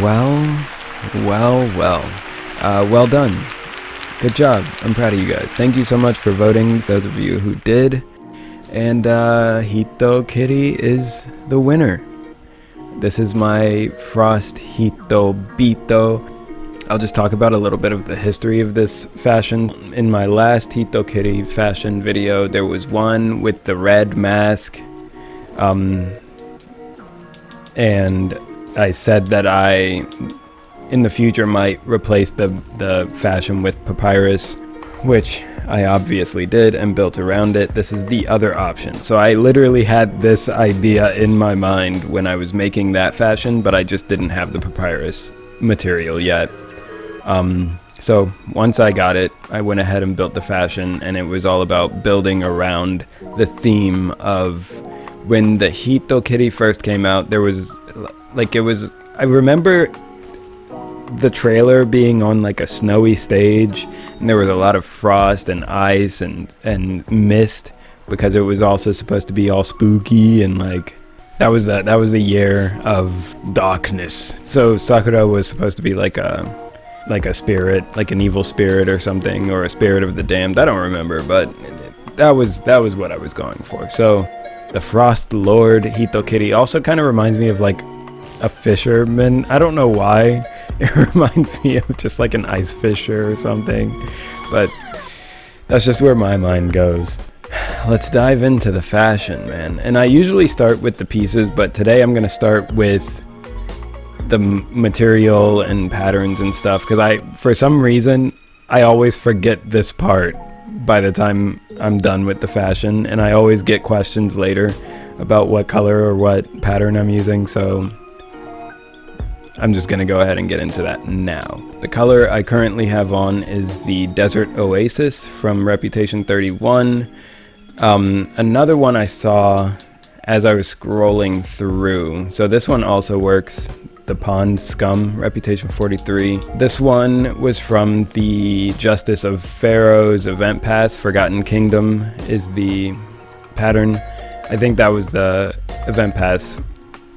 Well, well done. Good job. I'm proud of you guys. Thank you so much for voting, those of you who did. And Hitokiri is the winner. This is my Frost Hitobito. I'll just talk about a little bit of the history of this fashion. In my last Hitokiri fashion video, there was one with the red mask. And I said that I, in the future, might replace the fashion with papyrus, which I obviously did and built around it. This is the other option. So I literally had this idea in my mind when I was making that fashion, but I just didn't have the papyrus material yet. So once I got it, I went ahead and built the fashion, and it was all about building around the theme of when the Hitokiri first came out. There was I remember the trailer being on like a snowy stage, and there was a lot of frost and ice and mist, because it was also supposed to be all spooky, and like that was a year of darkness. So Sakura was supposed to be like a spirit, like an evil spirit or something, or a spirit of the damned. I don't remember, but that was what I was going for. So the Frost Lord Hitokiri also kind of reminds me of like a fisherman. I don't know why. It reminds me of just like an ice fisher or something, but that's just where my mind goes. Let's dive into the fashion, man. And I usually start with the pieces, but today I'm going to start with the material and patterns and stuff, because for some reason, I always forget this part by the time I'm done with the fashion, and I always get questions later about what color or what pattern I'm using, so I'm just gonna go ahead and get into that now. The color I currently have on is the Desert Oasis from Reputation 31. Another one I saw as I was scrolling through, so this one also works, the Pond Scum, Reputation 43. This one was from the Justice of Pharaoh's event pass. Forgotten Kingdom is the pattern. I think that was the event pass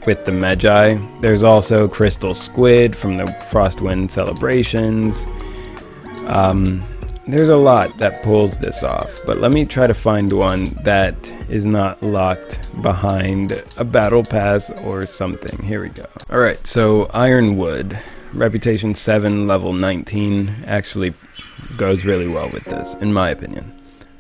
with the Magi. There's also Crystal Squid from the Frostwind celebrations. There's a lot that pulls this off, but let me try to find one that is not locked behind a battle pass or something. Here we go. Alright, so Ironwood, Reputation 7, level 19, actually goes really well with this, in my opinion.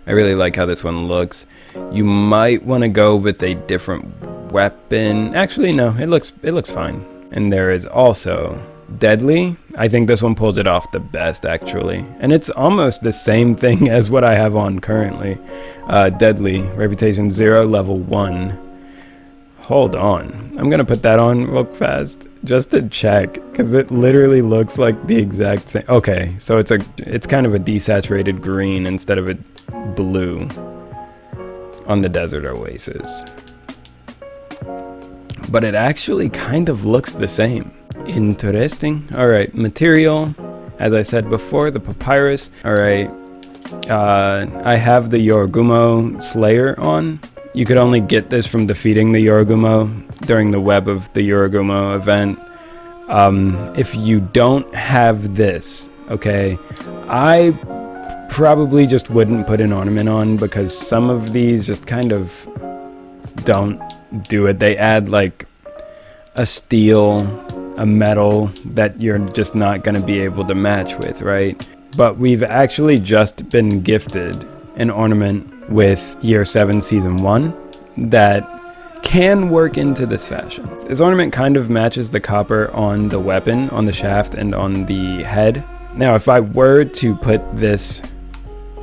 I really like how this one looks. You might want to go with a different weapon. Actually, no, it looks fine. And there is also Deadly. I think this one pulls it off the best, actually. And it's almost the same thing as what I have on currently. Deadly, Reputation 0, level 1. Hold on. I'm going to put that on real fast just to check, because it literally looks like the exact same. Okay, so it's kind of a desaturated green instead of a blue on the Desert Oasis. But it actually kind of looks the same. Interesting. Alright, material, as I said before, the papyrus. Alright, I have the Yorigumo Slayer on. You could only get this from defeating the Yorigumo during the Web of the Yorigumo event. If you don't have this, okay, I probably just wouldn't put an ornament on, because some of these just kind of don't do it. They add like a steel, a metal that you're just not going to be able to match with, right? But we've actually just been gifted an ornament with Year 7 Season 1 that can work into this fashion. This ornament kind of matches the copper on the weapon, on the shaft, and on the head. Now, if I were to put this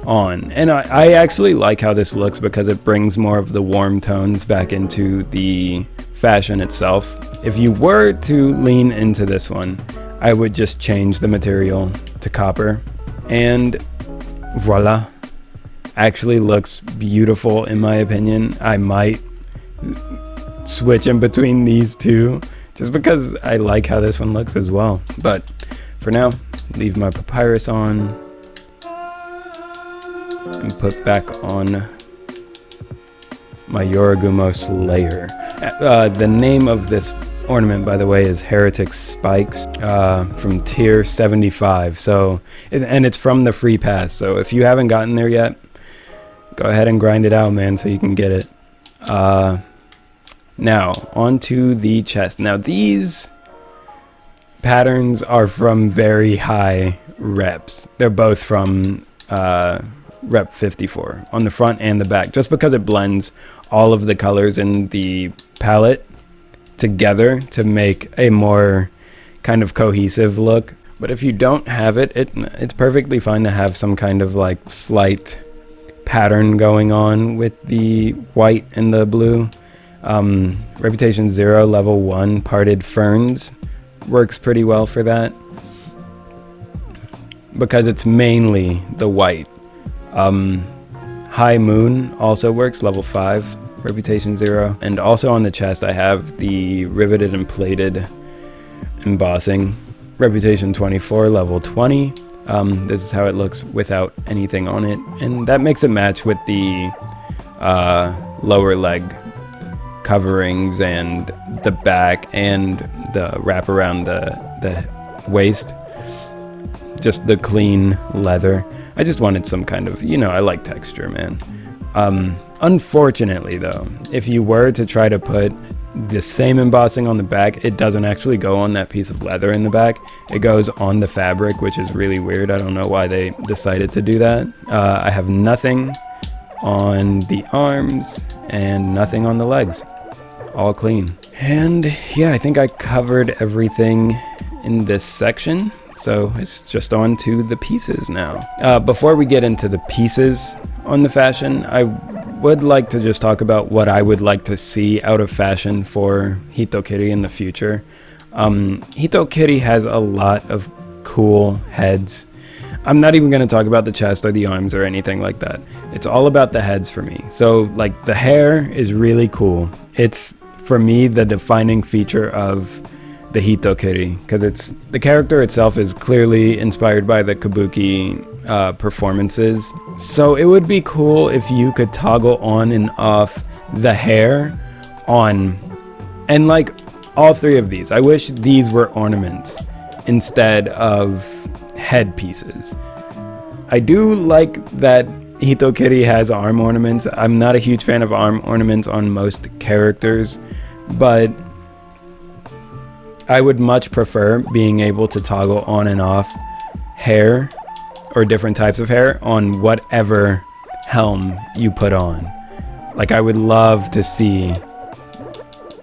on, and I actually like how this looks, because it brings more of the warm tones back into the fashion itself. If you were to lean into this one, I would just change the material to copper, and voila, actually looks beautiful in my opinion. I might switch in between these two just because I like how this one looks as well. But for now, leave my papyrus on and put back on my Yorigumo Slayer. The name of this ornament, by the way, is Heretic Spikes from tier 75. So, and it's from the free pass. So if you haven't gotten there yet, go ahead and grind it out, man, so you can get it. Now, onto the chest. Now, these patterns are from very high reps. They're both from rep 54 on the front and the back, just because it blends all of the colors in the palette together to make a more kind of cohesive look. But if you don't have it, it's perfectly fine to have some kind of like slight pattern going on with the white and the blue. Reputation 0 level 1 parted ferns works pretty well for that, because it's mainly the white. High Moon also works, level 5, reputation 0. And also on the chest I have the riveted and plated embossing, reputation 24, level 20. This is how it looks without anything on it, and that makes it match with the lower leg coverings and the back and the wrap around the waist. Just the clean leather. I just wanted some kind of, I like texture, man. Unfortunately though, if you were to try to put the same embossing on the back, it doesn't actually go on that piece of leather in the back. It goes on the fabric, which is really weird. I don't know why they decided to do that. I have nothing on the arms and nothing on the legs. All clean. And yeah, I think I covered everything in this section. So it's just on to the pieces now. Before we get into the pieces on the fashion, I would like to just talk about what I would like to see out of fashion for Hitokiri in the future. Hitokiri has a lot of cool heads. I'm not even going to talk about the chest or the arms or anything like that. It's all about the heads for me. So like the hair is really cool. It's, for me, the defining feature of the Hitokiri, because the character itself is clearly inspired by the kabuki performances. So it would be cool if you could toggle on and off the hair on, and like all three of these. I wish these were ornaments instead of headpieces. I do like that Hitokiri has arm ornaments. I'm not a huge fan of arm ornaments on most characters, but I would much prefer being able to toggle on and off hair or different types of hair on whatever helm you put on. Like, I would love to see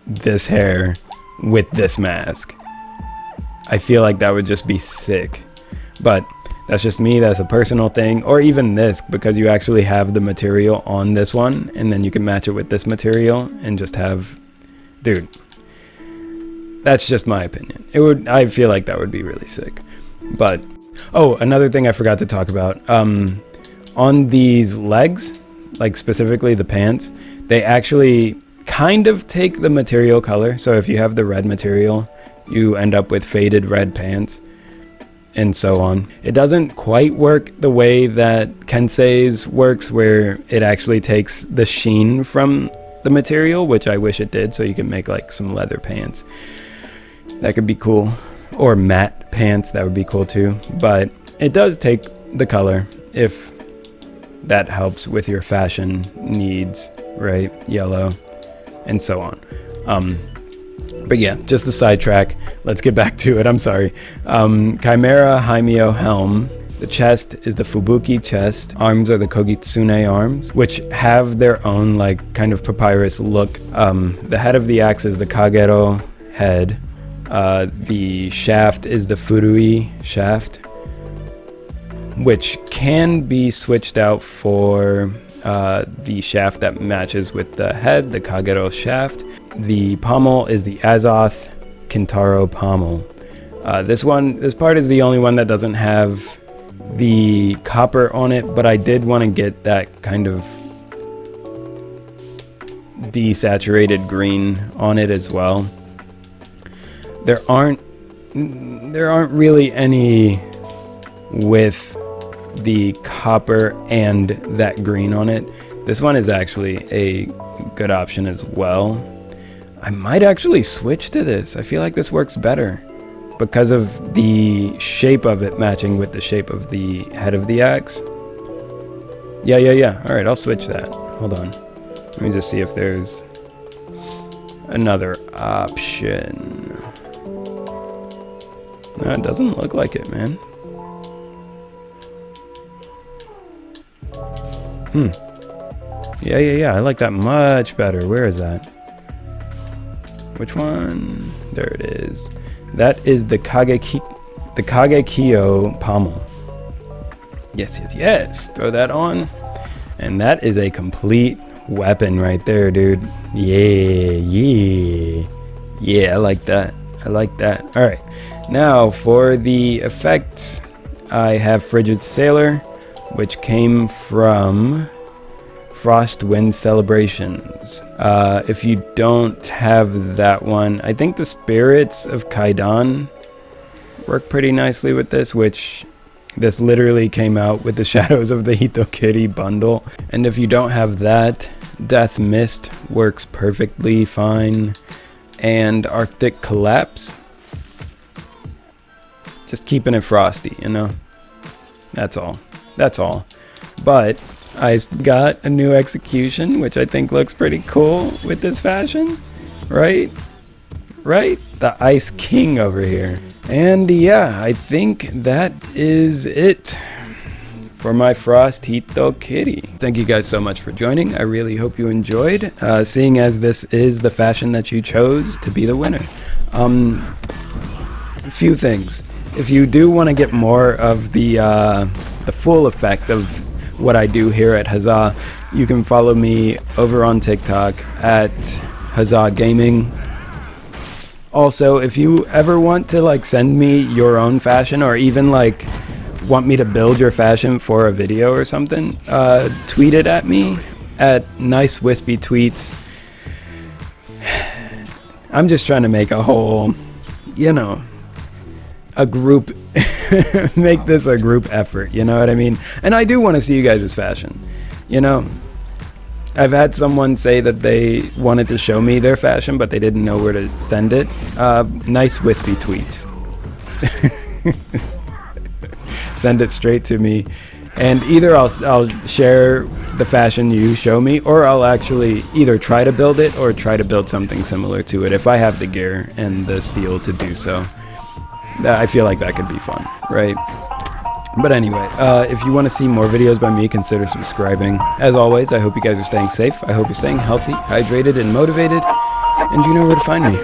this hair with this mask. I feel like that would just be sick. But that's just me, that's a personal thing. Or even this, because you actually have the material on this one, and then you can match it with this material and just have, dude, that's just my opinion. I feel like that would be really sick. But, oh, another thing I forgot to talk about. On these legs, like specifically the pants, they actually kind of take the material color. So if you have the red material, you end up with faded red pants, and so on. It doesn't quite work the way that Kensei's works, where it actually takes the sheen from the material, which I wish it did, so you can make like some leather pants. That could be cool. Or matte pants, that would be cool too. But it does take the color, if that helps with your fashion needs, right? Yellow, and so on. But yeah, just a sidetrack. Let's get back to it. I'm sorry. Chimera Haimyo helm. The chest is the Fubuki chest. Arms are the Kogitsune arms, which have their own like kind of papyrus look. The head of the axe is the Kagero head. The shaft is the Furui shaft, which can be switched out for the shaft that matches with the head, the Kagero shaft. The pommel is the Azoth Kintaro pommel. This part is the only one that doesn't have the copper on it, but I did want to get that kind of desaturated green on it as well. There aren't really any with the copper and that green on it. This one is actually a good option as well. I might actually switch to this. I feel like this works better because of the shape of it matching with the shape of the head of the axe. Yeah. All right, I'll switch that. Hold on. Let me just see if there's another option. No, it doesn't look like it, man. Yeah. I like that much better. Where is that? Which one? There it is. That is the Kagekyo pommel. Yes. Throw that on. And that is a complete weapon right there, dude. Yeah, I like that. All right. Now for the effects, I have Frigid Sailor, which came from Frost Wind Celebrations. If you don't have that one, I think the Spirits of Kaidan work pretty nicely with this, which this literally came out with the Shadows of the Hitokiri bundle. And if you don't have that, Death Mist works perfectly fine. And Arctic Collapse, just keeping it frosty, you know? That's all. But I got a new execution, which I think looks pretty cool with this fashion, right? The Ice King over here. And yeah, I think that is it for my Frost Hitokiri. Thank you guys so much for joining. I really hope you enjoyed, seeing as this is the fashion that you chose to be the winner. A few things. If you do want to get more of the full effect of what I do here at Huzzah, you can follow me over on TikTok at Huzzah Gaming. Also, if you ever want to like send me your own fashion, or even like want me to build your fashion for a video or something, tweet it at me at Nice Wispy Tweets. I'm just trying to make a whole, you know, a group, make this a group effort, you know what I mean? And I do want to see you guys' fashion, you know? I've had someone say that they wanted to show me their fashion, but they didn't know where to send it. Nice Wispy Tweets. Send it straight to me, and either I'll share the fashion you show me, or I'll actually either try to build it or try to build something similar to it if I have the gear and the steel to do so. I feel like that could be fun, right? But anyway, if you want to see more videos by me, consider subscribing. As always, I hope you guys are staying safe. I hope you're staying healthy, hydrated, and motivated. And you know where to find me.